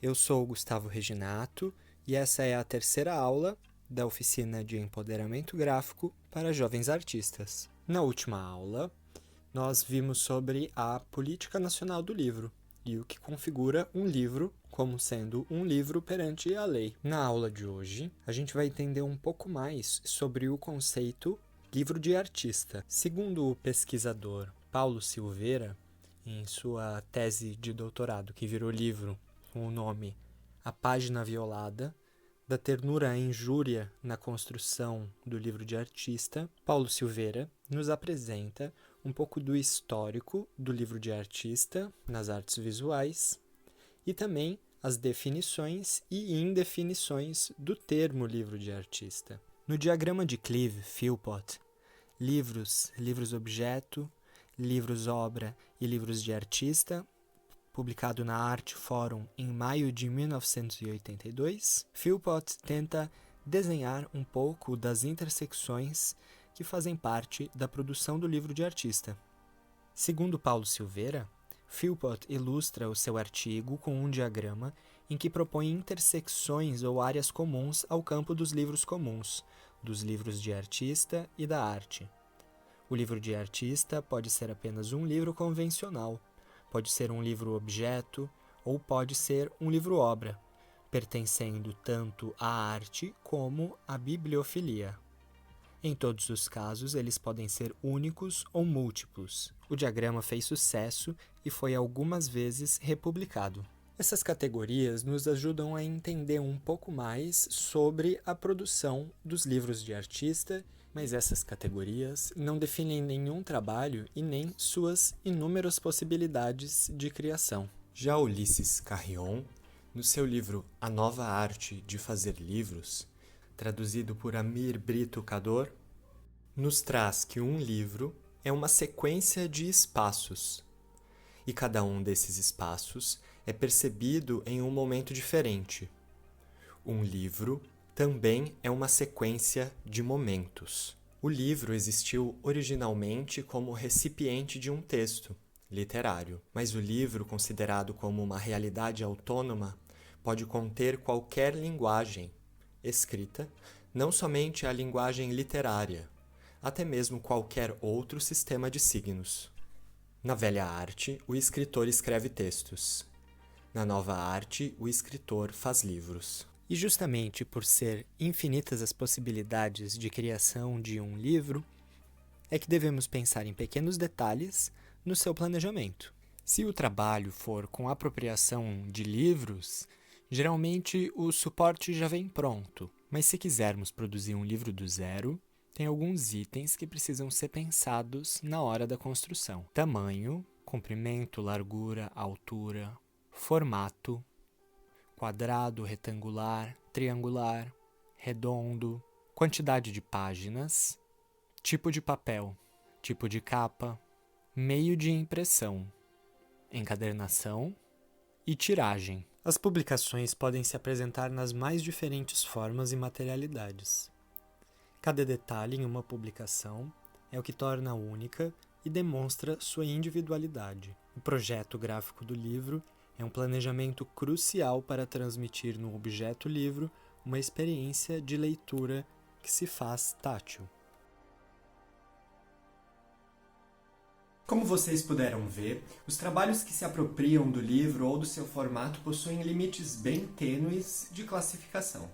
Eu sou o Gustavo Reginato e essa é a terceira aula da oficina de empoderamento gráfico para jovens artistas. Na última aula, nós vimos sobre a política nacional do livro e o que configura um livro como sendo um livro perante a lei. Na aula de hoje, a gente vai entender um pouco mais sobre o conceito livro de artista. Segundo o pesquisador Paulo Silveira, em sua tese de doutorado que virou livro com o nome A Página Violada, da ternura à injúria na construção do livro de artista, Paulo Silveira nos apresenta um pouco do histórico do livro de artista nas artes visuais e também as definições e indefinições do termo livro de artista. No diagrama de Cleave-Philpott, livros-objeto, livros-obra e livros de artista, publicado na Art Forum em maio de 1982, Philpott tenta desenhar um pouco das intersecções que fazem parte da produção do livro de artista. Segundo Paulo Silveira, Philpott ilustra o seu artigo com um diagrama em que propõe intersecções ou áreas comuns ao campo dos livros comuns, dos livros de artista e da arte. O livro de artista pode ser apenas um livro convencional, pode ser um livro-objeto ou pode ser um livro-obra, pertencendo tanto à arte como à bibliofilia. Em todos os casos, eles podem ser únicos ou múltiplos. O diagrama fez sucesso e foi algumas vezes republicado. Essas categorias nos ajudam a entender um pouco mais sobre a produção dos livros de artista, mas essas categorias não definem nenhum trabalho e nem suas inúmeras possibilidades de criação. Já Ulisses Carrion, no seu livro A Nova Arte de Fazer Livros, traduzido por Amir Brito Kador, nos traz que um livro é uma sequência de espaços, e cada um desses espaços é percebido em um momento diferente. Um livro também é uma sequência de momentos. O livro existiu originalmente como recipiente de um texto literário, mas o livro, considerado como uma realidade autônoma, pode conter qualquer linguagem escrita, não somente a linguagem literária, até mesmo qualquer outro sistema de signos. Na velha arte, o escritor escreve textos. Na nova arte, o escritor faz livros. E justamente por ser infinitas as possibilidades de criação de um livro, é que devemos pensar em pequenos detalhes no seu planejamento. Se o trabalho for com apropriação de livros, geralmente o suporte já vem pronto, mas se quisermos produzir um livro do zero, tem alguns itens que precisam ser pensados na hora da construção. Tamanho, comprimento, largura, altura, formato, quadrado, retangular, triangular, redondo, quantidade de páginas, tipo de papel, tipo de capa, meio de impressão, encadernação e tiragem. As publicações podem se apresentar nas mais diferentes formas e materialidades. Cada detalhe em uma publicação é o que torna única e demonstra sua individualidade. O projeto gráfico do livro é um planejamento crucial para transmitir no objeto livro uma experiência de leitura que se faz tátil. Como vocês puderam ver, os trabalhos que se apropriam do livro ou do seu formato possuem limites bem tênues de classificação.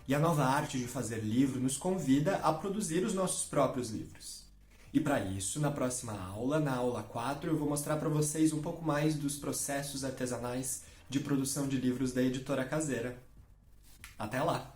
E a nova arte de fazer livro nos convida a produzir os nossos próprios livros. E para isso, na próxima aula, na aula 4, eu vou mostrar para vocês um pouco mais dos processos artesanais de produção de livros da Editora Caseira. Até lá!